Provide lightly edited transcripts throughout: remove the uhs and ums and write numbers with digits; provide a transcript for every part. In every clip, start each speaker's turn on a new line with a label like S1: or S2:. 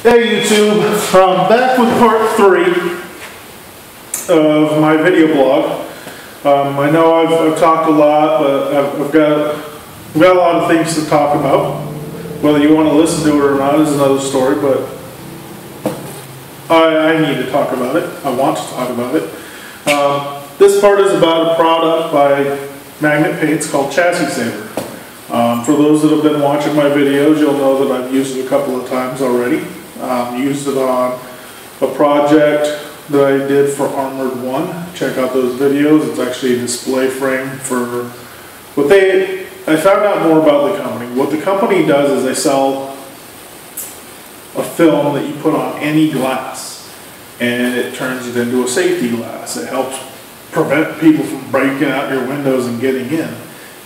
S1: Hey YouTube, back with part 3 of my video blog. I know I've talked a lot, but I've got a lot of things to talk about. Whether you want to listen to it or not is another story, but I need to talk about it. I want to talk about it. This part is about a product by Magnet Paints called Chassis Saver. For those that have been watching my videos, you'll know that I've used it a couple of times already. Used it on a project that I did for Armored One. Check out those videos. It's actually a display frame for what I found out more about the company. What the company does is they sell a film that you put on any glass and it turns it into a safety glass. It helps prevent people from breaking out your windows and getting in.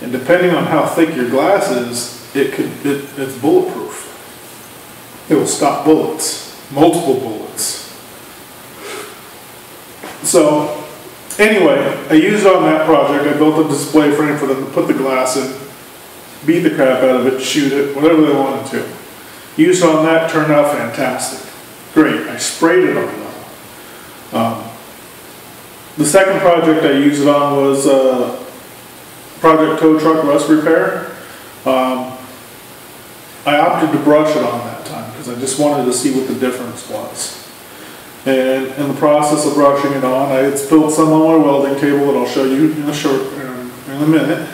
S1: And depending on how thick your glass is, it's bulletproof. It will stop bullets, multiple bullets. So anyway, I used it on that project. I built a display frame for them to put the glass in, beat the crap out of it, shoot it, whatever they wanted to. Used it on that, turned out fantastic. Great, I sprayed it on them. The second project I used it on was Project Towtruck rust repair. I opted to brush it on that time because I just wanted to see what the difference was. And in the process of brushing it on, I had spilled some on my welding table that I'll show you in a minute.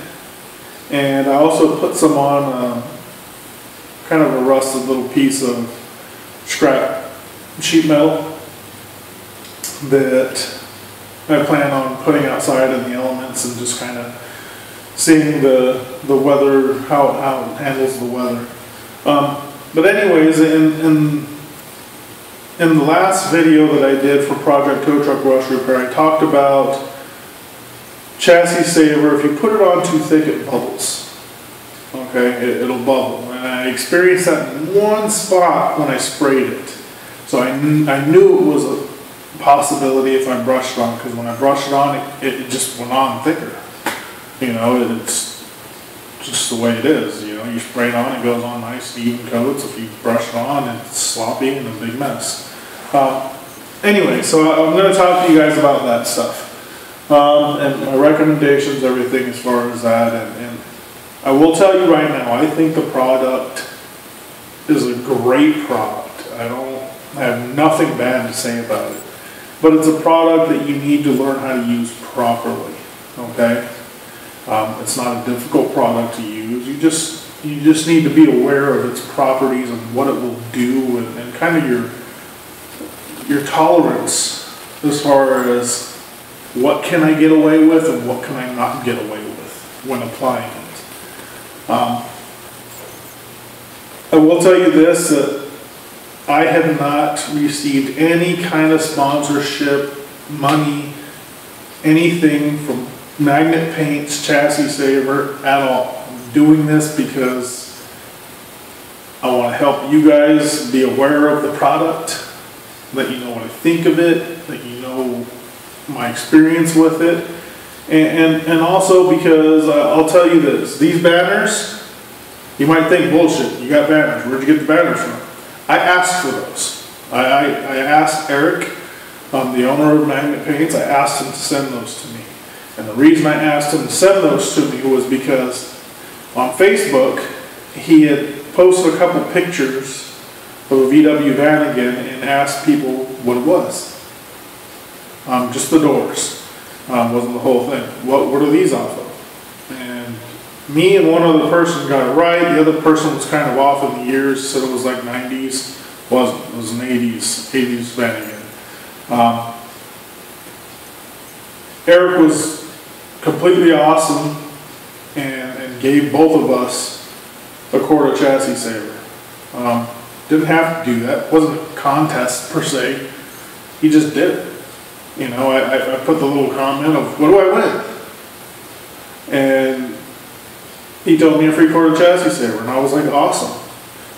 S1: And I also put some on kind of a rusted little piece of scrap sheet metal that I plan on putting outside in the elements and just kind of seeing the weather, how it handles the weather. But anyways, in the last video that I did for Project Towtruck rust repair, I talked about Chassis Saver. If you put it on too thick, it bubbles. Okay, it'll bubble. And I experienced that in one spot when I sprayed it. So I knew it was a possibility if I brushed it on, because when I brushed it on, it just went on thicker. You know, it's just the way it is. You know, you spray it on, it goes on nice, even coats. If you brush it on, it's sloppy and a big mess. Anyway, so I'm going to talk to you guys about that stuff. And my recommendations, everything as far as that. And I will tell you right now, I think the product is a great product. I have nothing bad to say about it. But it's a product that you need to learn how to use properly. Okay? It's not a difficult product to use. You just need to be aware of its properties and what it will do, and kind of your tolerance as far as what can I get away with and what can I not get away with when applying it. I will tell you this, that I have not received any kind of sponsorship, money, anything from Magnet Paints, Chassis Saver at all. I'm doing this because I want to help you guys be aware of the product, let you know what I think of it, let you know my experience with it, and also because I'll tell you this, these banners, you might think bullshit, you got banners, where'd you get the banners from? I asked for those. I asked Eric, the owner of Magnet Paints, I asked him to send those to me. And the reason I asked him to send those to me was because on Facebook, he had posted a couple pictures of a VW van again and asked people what it was. Just the doors. Wasn't the whole thing. What are these off of? And me and one other person got it right. The other person was kind of off in the years, said it was like 90s. Wasn't. It was an 80s van again. Eric was completely awesome and gave both of us a quart of Chassis Saver. Didn't have to do that. Wasn't a contest per se. He just did it. You know, I put the little comment of, what do I win? And he told me a free quart of Chassis Saver, and I was like, awesome.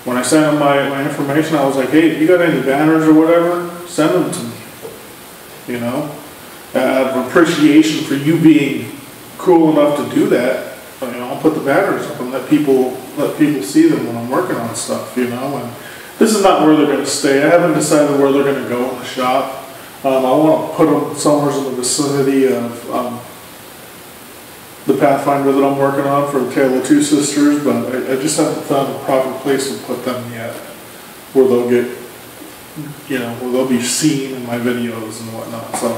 S1: When I sent him my information, I was like, hey, if you got any banners or whatever, send them to me. You know? Out of appreciation for you being cool enough to do that, you know, I'll put the banners up and let people see them when I'm working on stuff, you know, and this is not where they're going to stay. I haven't decided where they're going to go in the shop. I want to put them somewhere in the vicinity of the Pathfinder that I'm working on for the Tale of Two Sisters, but I just haven't found a proper place to put them yet, where they'll get, where they'll be seen in my videos and whatnot. So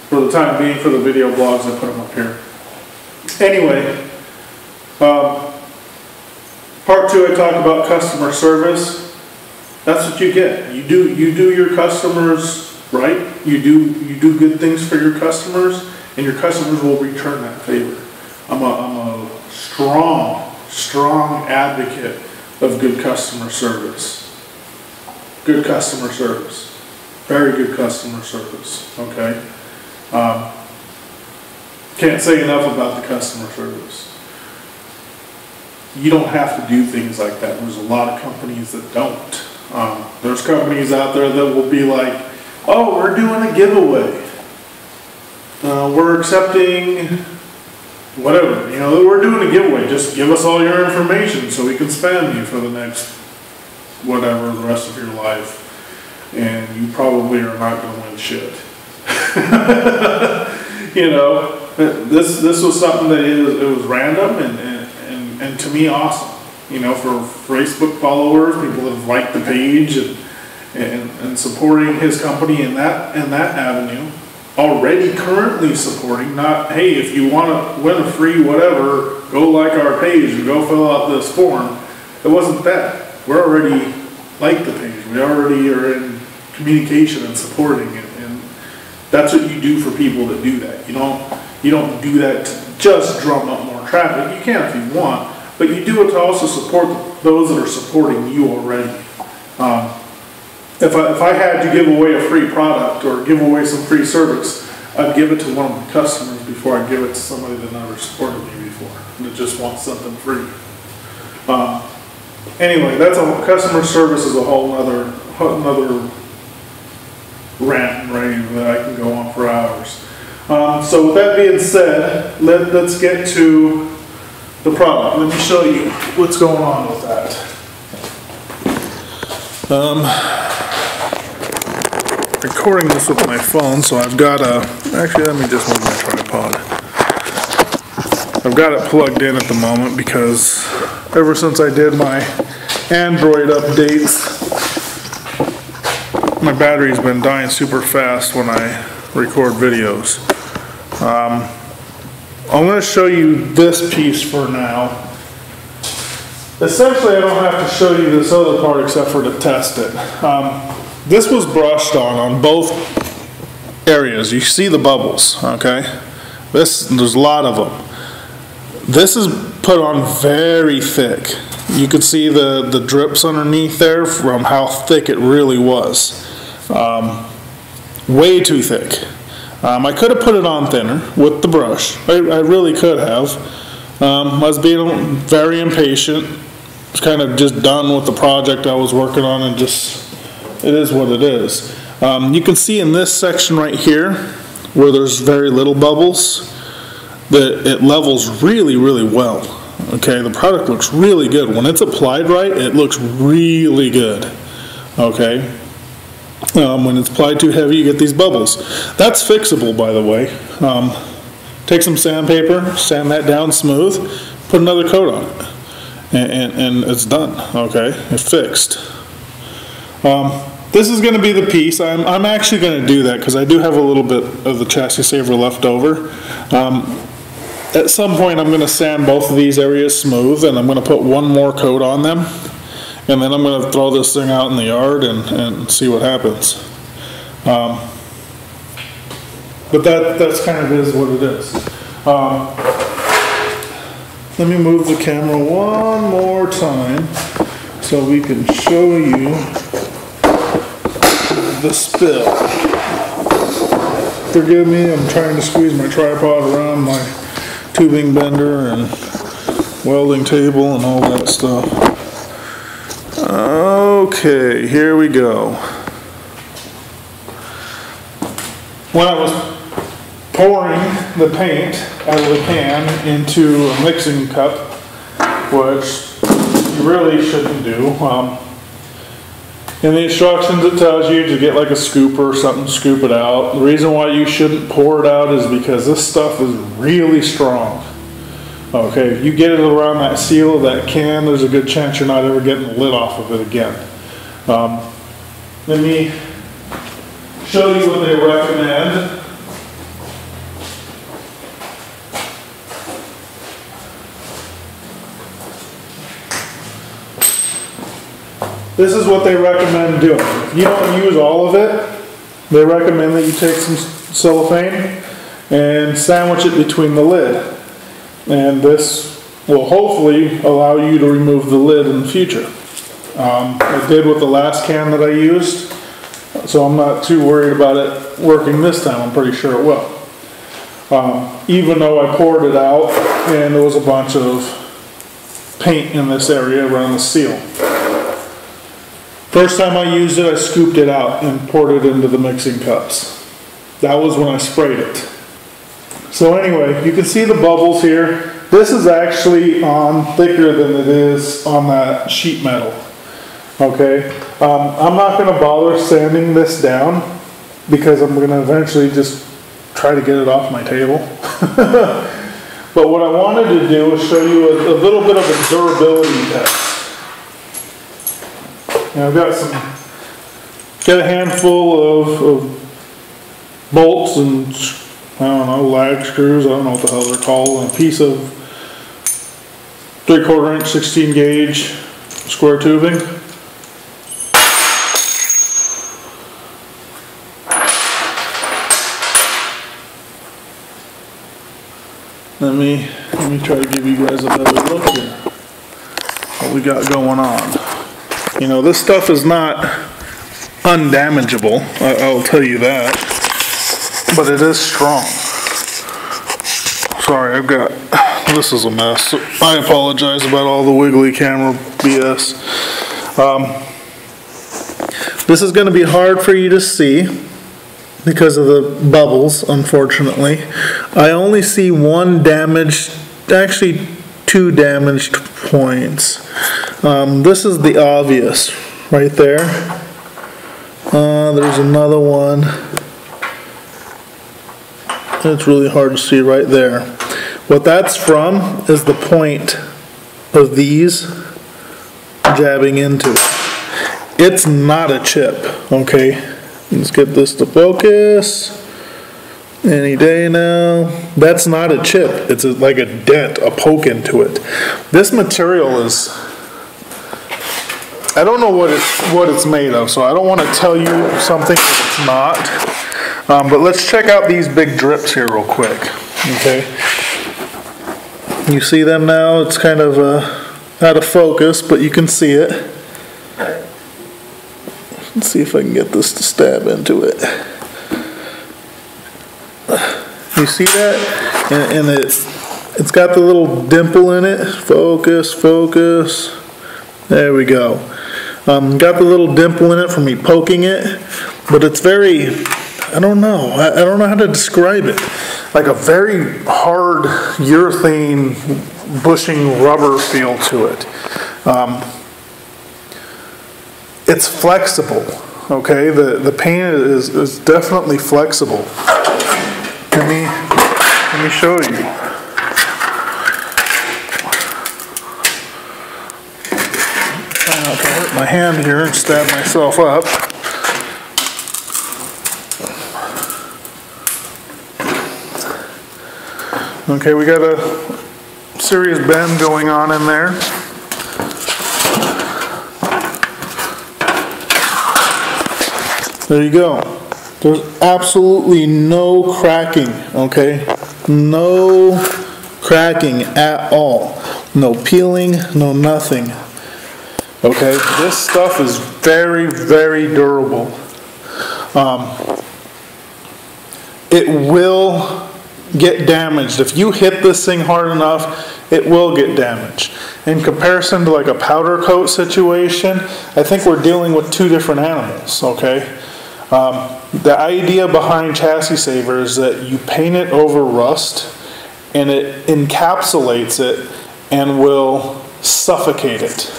S1: for the time being, for the video blogs, I put them up here. Anyway, part 2, I talk about customer service. That's what you get. You do your customers right. You do good things for your customers, and your customers will return that favor. I'm a strong advocate of good customer service. Good customer service. Very good customer service. Okay. Can't say enough about the customer service. You don't have to do things like that. There's a lot of companies that don't. There's companies out there that will be like, oh, we're doing a giveaway. We're accepting whatever. We're doing a giveaway. Just give us all your information so we can spam you for the next whatever, the rest of your life. And you probably are not going to win shit. This was something that it was random and to me awesome. For Facebook followers, people that have liked the page and supporting his company in that avenue, already currently supporting, not, hey, if you want to win a free whatever, go like our page and go fill out this form. It wasn't that. We're already like the page. We already are in communication and supporting it, and that's what you do for people that do that. You don't do that to just drum up more traffic. You can if you want, but you do it to also support those that are supporting you already. If I had to give away a free product or give away some free service, I'd give it to one of my customers before I give it to somebody that never supported me before, that just wants something free. Anyway, customer service is a whole other rant and rave that I can go on for hours. So with that being said, let's get to the product. Let me show you what's going on with that. Recording this with my phone, so I've got actually let me just move my tripod. I've got it plugged in at the moment because ever since I did my Android updates, my battery's been dying super fast when I record videos. I'm going to show you this piece for now. Essentially, I don't have to show you this other part except for to test it. This was brushed on both areas. You see the bubbles, okay? There's a lot of them. This is put on very thick. You could see the drips underneath there from how thick it really was. Way too thick. I could have put it on thinner with the brush. I really could have. I was being very impatient. I was kind of just done with the project I was working on, and just, it is what it is. You can see in this section right here, where there's very little bubbles, that it levels really, really well. Okay, the product looks really good. When it's applied right, it looks really good. Okay. When it's applied too heavy, you get these bubbles. That's fixable, by the way. Take some sandpaper, sand that down smooth, put another coat on it, and it's done. Okay, it's fixed. This is going to be the piece. I'm actually going to do that because I do have a little bit of the chassis saver left over. At some point, I'm going to sand both of these areas smooth, and I'm going to put one more coat on them. And then I'm going to throw this thing out in the yard and see what happens. But that's kind of is what it is. Let me move the camera one more time so we can show you the spill. Forgive me, I'm trying to squeeze my tripod around my tubing bender and welding table and all that stuff. Okay, here we go. When I was pouring the paint out of the can into a mixing cup, which you really shouldn't do, In the instructions it tells you to get like a scooper or something, scoop it out. The reason why you shouldn't pour it out is because this stuff is really strong. Okay, if you get it around that seal of that can, there's a good chance you're not ever getting the lid off of it again. Let me show you what they recommend. This is what they recommend doing. If you don't use all of it, they recommend that you take some cellophane and sandwich it between the lid. And this will hopefully allow you to remove the lid in the future. I did with the last can that I used, so I'm not too worried about it working this time. I'm pretty sure it will. Even though I poured it out and there was a bunch of paint in this area around the seal. First time I used it, I scooped it out and poured it into the mixing cups. That was when I sprayed it. So anyway, you can see the bubbles here. This is actually on thicker than it is on that sheet metal. Okay, I'm not going to bother sanding this down because I'm going to eventually just try to get it off my table. But what I wanted to do was show you a little bit of a durability test. Now I've got a handful of bolts and, I don't know, lag screws, I don't know what the hell they're called, and a piece of 3/4 inch 16 gauge square tubing. Let me try to give you guys a better look here. What we got going on. You know, this stuff is not undamageable, I'll tell you that, but it is strong. Sorry, this is a mess. I apologize about all the wiggly camera BS. This is going to be hard for you to see because of the bubbles, unfortunately. I only see one damaged, actually two damaged points. This is the obvious right there. There's another one. It's really hard to see right there. What that's from is the point of these jabbing into it. It's not a chip, okay? Let's get this to focus. Any day now. That's not a chip. It's like a dent, a poke into it. This material is, I don't know what it's made of, so I don't want to tell you something that it's not. But let's check out these big drips here real quick. Okay. You see them now? It's kind of out of focus, but you can see it. Let's see if I can get this to stab into it. You see that? And it's got the little dimple in it. Focus, focus. There we go. Got the little dimple in it from me poking it, but it's very, I don't know how to describe it. Like a very hard urethane bushing rubber feel to it. It's flexible, okay? The paint is definitely flexible. Let me show you. Try not to hurt my hand here and stab myself up. Okay, we got a serious bend going on in there. There you go. There's absolutely no cracking, okay? No cracking at all. No peeling, no nothing. Okay, this stuff is very, very durable. It will get damaged. If you hit this thing hard enough, it will get damaged. In comparison to like a powder coat situation, I think we're dealing with two different animals, okay? The idea behind Chassis Saver is that you paint it over rust and it encapsulates it and will suffocate it.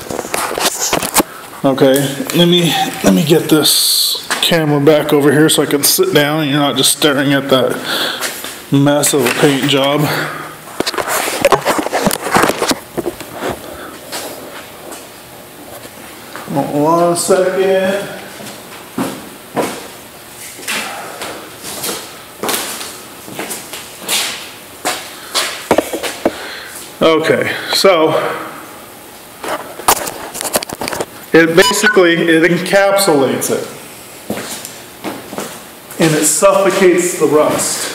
S1: Okay, let me get this camera back over here so I can sit down and you're not just staring at that mess of a paint job. Hold on a second. Okay, so it encapsulates it and it suffocates the rust.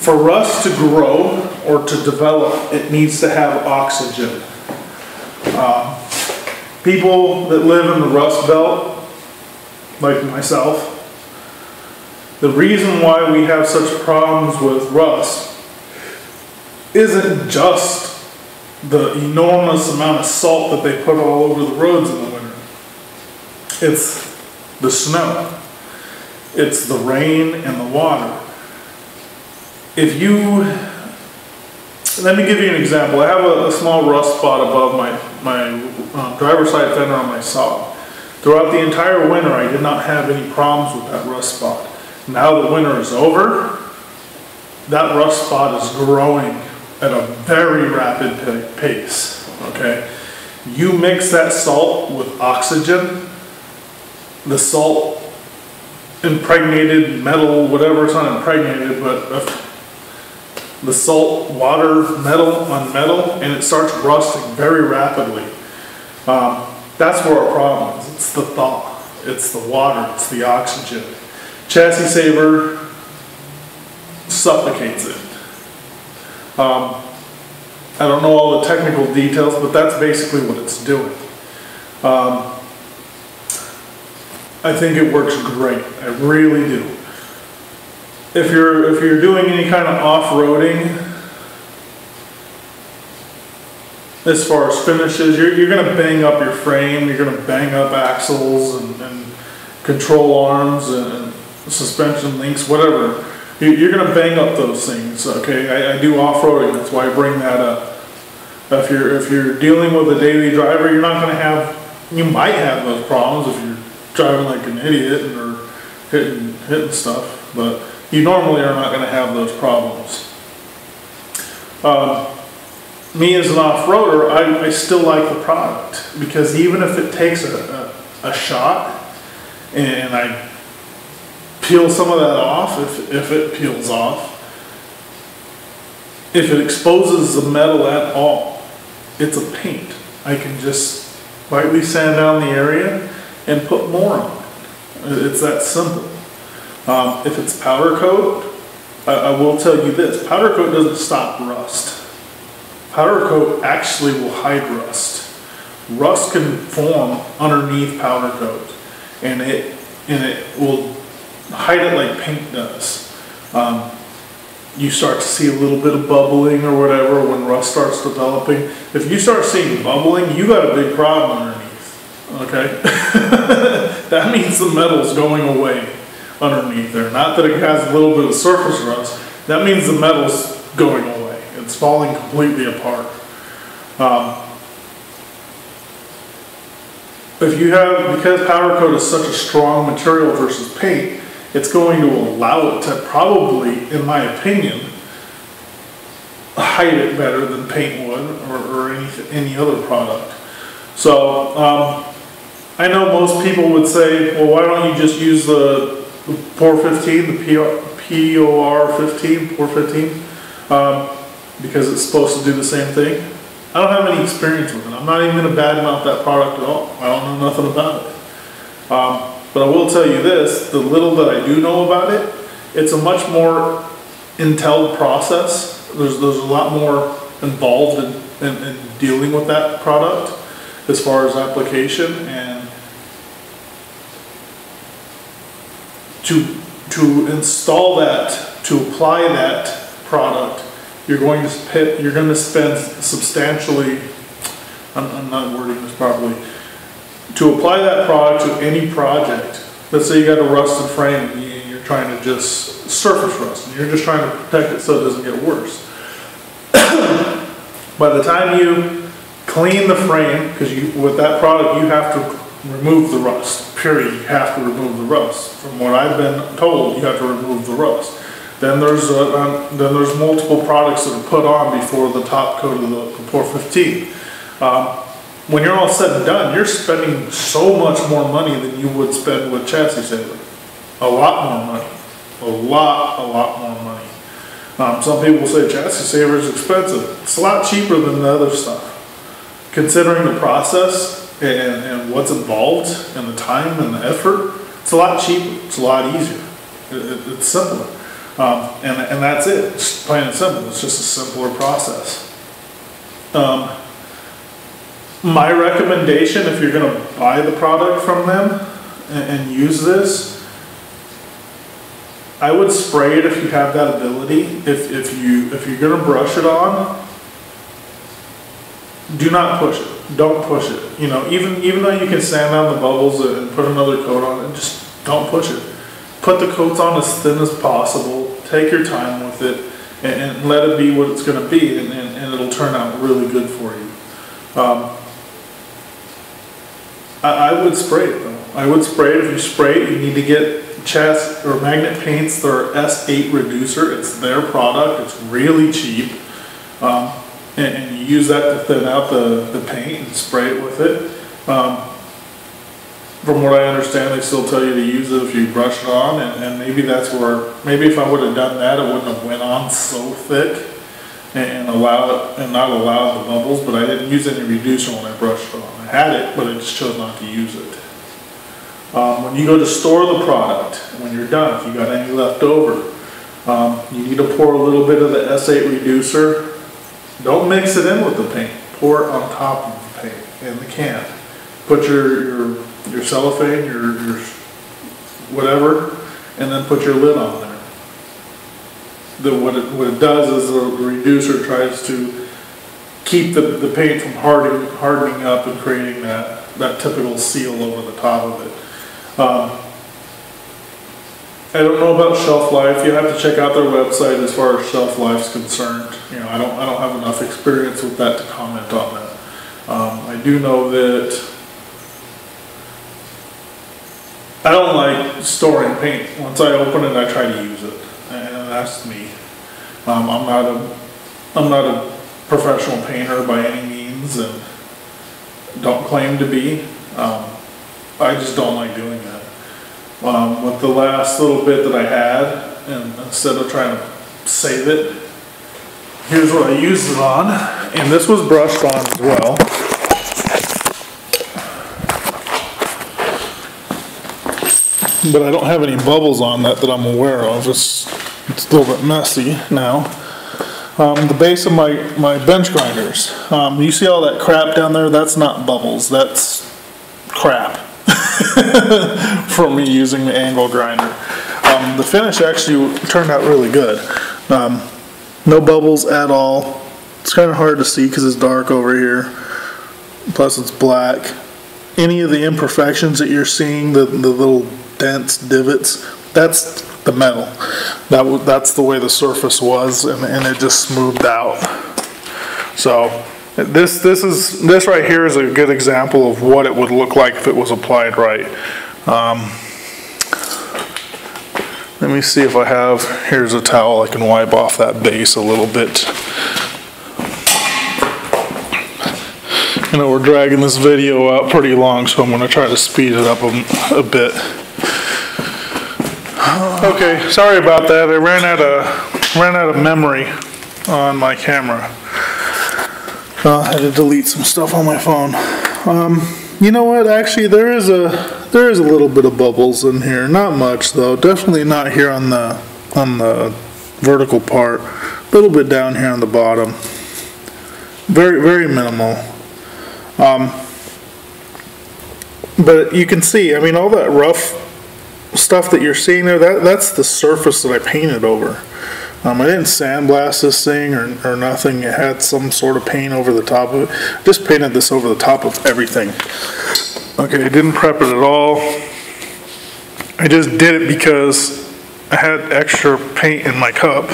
S1: For rust to grow or to develop, it needs to have oxygen. People that live in the Rust Belt, like myself, the reason why we have such problems with rust isn't just the enormous amount of salt that they put all over the roads in the winter. It's the snow. It's the rain and the water. Let me give you an example. I have a small rust spot above my driver's side fender on my Saab. Throughout the entire winter, I did not have any problems with that rust spot. Now that winter is over, that rust spot is growing at a very rapid pace, okay? You mix that salt with oxygen, the salt impregnated metal, whatever, it's not impregnated, but the salt, water, metal on metal, and it starts rusting very rapidly. That's where our problem is. It's the thaw, it's the water, it's the oxygen. Chassis Saver suffocates it. I don't know all the technical details, but that's basically what it's doing. I think it works great. I really do. If you're doing any kind of off-roading, as far as finishes, you're going to bang up your frame, you're going to bang up axles and control arms and suspension links, whatever. You're going to bang up those things, okay? I do off-roading, that's why I bring that up. If you're dealing with a daily driver, you're not going to have, you might have those problems if you're driving like an idiot or hitting stuff, but you normally are not going to have those problems. Me as an off-roader, I still like the product, because even if it takes a shot and I peel some of that off, if it peels off, if it exposes the metal at all, it's a paint. I can just lightly sand down the area and put more on it. It's that simple. If it's powder coat, I will tell you this, powder coat doesn't stop rust. Powder coat actually will hide rust. Rust can form underneath powder coat, and it will hide it like paint does. You start to see a little bit of bubbling or whatever when rust starts developing. If you start seeing bubbling, you got a big problem underneath, okay? That means the metal's going away underneath there. Not that it has a little bit of surface rust, that means the metal's going away. It's falling completely apart. Because powder coat is such a strong material versus paint, it's going to allow it to probably, in my opinion, hide it better than paint would or any other product. So I know most people would say, well, why don't you just use the POR15, the POR15, POR15, because it's supposed to do the same thing. I don't have any experience with it. I'm not even going to badmouth that product at all. I don't know nothing about it. But I will tell you this, the little that I do know about it, it's a much more intelligent process. There's a lot more involved in dealing with that product as far as application, and to install that, to apply that product, you're going to spend substantially, I'm not wording this properly, to apply that product to any project. Let's say you got a rusted frame and you're trying to just surface rust, and you're just trying to protect it so it doesn't get worse. By the time you clean the frame, because with that product you have to remove the rust, period. You have to remove the rust. From what I've been told, you have to remove the rust. Then there's multiple products that are put on before the top coat of the Pour 15. When you're all said and done, you're spending so much more money than you would spend with Chassis Saver. A lot more money. A lot more money. Some people say Chassis Saver is expensive. It's a lot cheaper than the other stuff. Considering the process and what's involved and the time and the effort, it's a lot cheaper. It's a lot easier. It's simpler. And that's it. It's plain and simple. It's just a simpler process. My recommendation, if you're going to buy the product from them and use this, I would spray it if you have that ability. If you're going to brush it on, do not push it. Don't push it. You know, even though you can sand down the bubbles and put another coat on it, just don't push it. Put the coats on as thin as possible. Take your time with it and let it be what it's going to be, and it'll turn out really good for you. I would spray it though. I would spray it. If you spray it, you need to get chassis or magnet paints. Their S8 reducer. It's their product. It's really cheap, and you use that to thin out the paint and spray it with it. From what I understand, they still tell you to use it if you brush it on, and maybe that's where, maybe if I would have done that, it wouldn't have went on so thick and not allowed the bubbles, but I didn't use any reducer when I brushed it on. I had it, but I just chose not to use it. When you go to store the product, when you're done, if you got any left over, you need to pour a little bit of the S8 reducer. Don't mix it in with the paint. Pour it on top of the paint in the can. Put your cellophane, your whatever, and then put your lid on there. What it does is the reducer tries to keep the paint from hardening up and creating that typical seal over the top of it. I don't know about shelf life. You have to check out their website as far as shelf life is concerned. You know, I don't have enough experience with that to comment on that. I do know that I don't like storing paint. Once I open it, I try to use it, and that's me. I'm not a professional painter by any means, and don't claim to be. I just don't like doing that. With the last little bit that I had, and instead of trying to save it, here's what I used it on, and this was brushed on as well. But I don't have any bubbles on that I'm aware of. It's a little bit messy now. The base of my bench grinders. You see all that crap down there? That's not bubbles. That's crap from me using the angle grinder. The finish actually turned out really good. No bubbles at all. It's kind of hard to see because it's dark over here. Plus it's black. Any of the imperfections that you're seeing, the little dents, divots, that's the metal. That's the way the surface was, and it just smoothed out. So this right here is a good example of what it would look like if it was applied right. Let me see if I have, here's a towel, I can wipe off that base a little bit. You know, we're dragging this video out pretty long, so I'm going to try to speed it up a bit. Okay, sorry about that. I ran out of memory on my camera. I had to delete some stuff on my phone. You know what? Actually, there is a little bit of bubbles in here. Not much though. Definitely not here on the vertical part. A little bit down here on the bottom. Very, very minimal. But you can see, I mean, all that rough stuff that you're seeing there, that's the surface that I painted over. I didn't sandblast this thing or nothing. It had some sort of paint over the top of it. Just painted this over the top of everything. Okay, I didn't prep it at all. I just did it because I had extra paint in my cup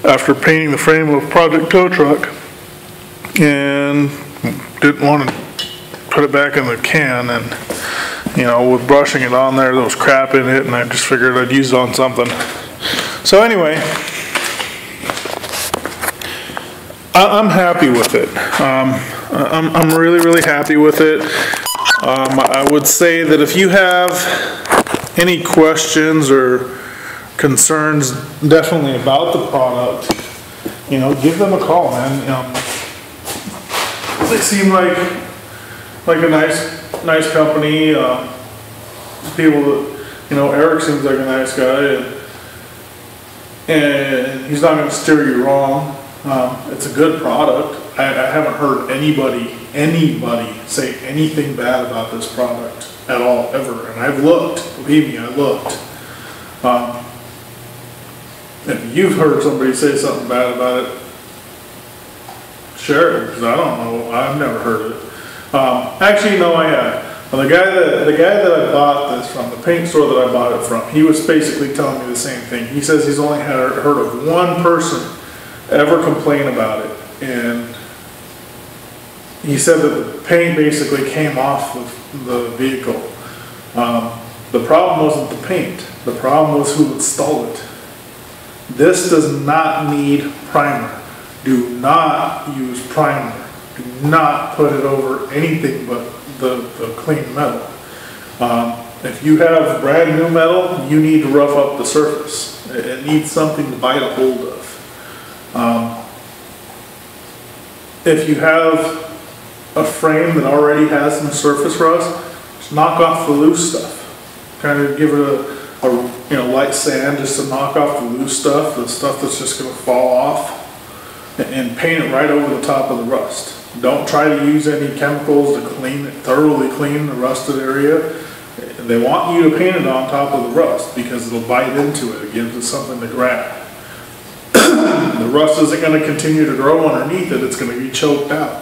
S1: after painting the frame of Project Towtruck, and didn't want to put it back in the can, and you know, with brushing it on there was crap in it, and I just figured I'd use it on something. So anyway, I'm happy with it. I'm really happy with it. I would say that if you have any questions or concerns definitely about the product, you know, give them a call, man. They seem like a nice company. People that, you know, Eric seems like a nice guy, and he's not going to steer you wrong. It's a good product. I haven't heard anybody say anything bad about this product at all, ever. And I've looked, believe me, I looked. If you've heard somebody say something bad about it, share it, because I don't know, I've never heard of it. Actually, no, I have. Well, the guy that I bought this from, the paint store that I bought it from, he was basically telling me the same thing. He says he's only heard of one person ever complain about it, and he said that the paint basically came off of the vehicle. The problem wasn't the paint. The problem was who installed it. This does not need primer. Do not use primer. Do not put it over anything but the clean metal. If you have brand new metal, you need to rough up the surface. It needs something to bite a hold of. If you have a frame that already has some surface rust, just knock off the loose stuff. Kind of give it a light sand just to knock off the loose stuff, the stuff that's just going to fall off, and paint it right over the top of the rust. Don't try to use any chemicals to thoroughly clean the rusted area. They want you to paint it on top of the rust because it'll bite into it. It gives it something to grab. The rust isn't going to continue to grow underneath it. It's going to be choked out.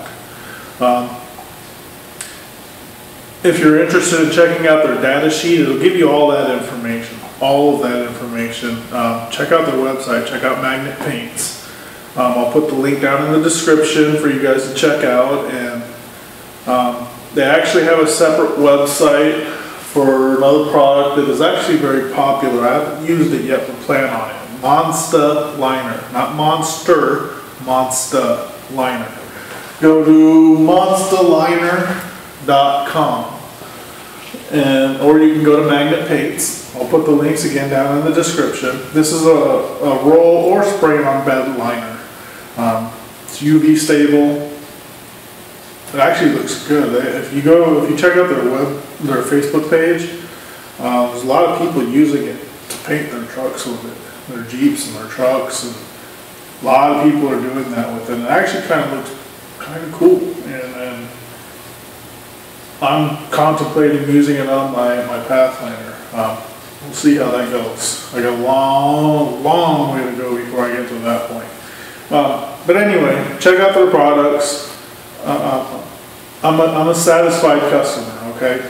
S1: If you're interested in checking out their data sheet, it'll give you all that information. All of that information. Check out their website. Check out Magnet Paints. I'll put the link down in the description for you guys to check out. And they actually have a separate website for another product that is actually very popular. I haven't used it yet, but plan on it. Monstaliner, not Monster, Monstaliner. Go to monstaliner.com, or you can go to Magnet Paints. I'll put the links again down in the description. This is a roll or spray on bed liner. It's UV stable. It actually looks good. If you check out their Facebook page, there's a lot of people using it to paint their trucks with it. Their Jeeps and their trucks, and a lot of people are doing that with it. And it actually kind of looks kind of cool, and I'm contemplating using it on my Pathfinder. We'll see how that goes. I got a long way to go before I get to that point. But anyway, check out their products. I'm a satisfied customer, okay?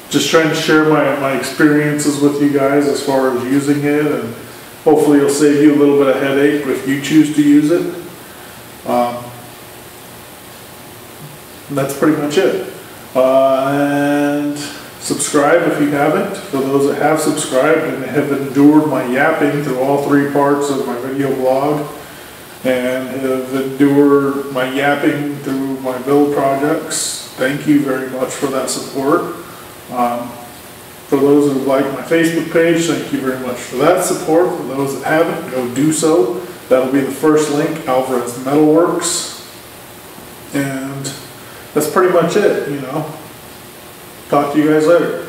S1: Just trying to share my experiences with you guys as far as using it, and hopefully it'll save you a little bit of headache if you choose to use it. That's pretty much it. And subscribe if you haven't. For those that have subscribed and have endured my yapping through all 3 parts of my video blog, and have endured my yapping through my build projects, thank you very much for that support. For those who like my Facebook page, thank you very much for that support. For those that haven't, go do so. That'll be the first link, Alvarez Metalworks. And that's pretty much it, you know. Talk to you guys later.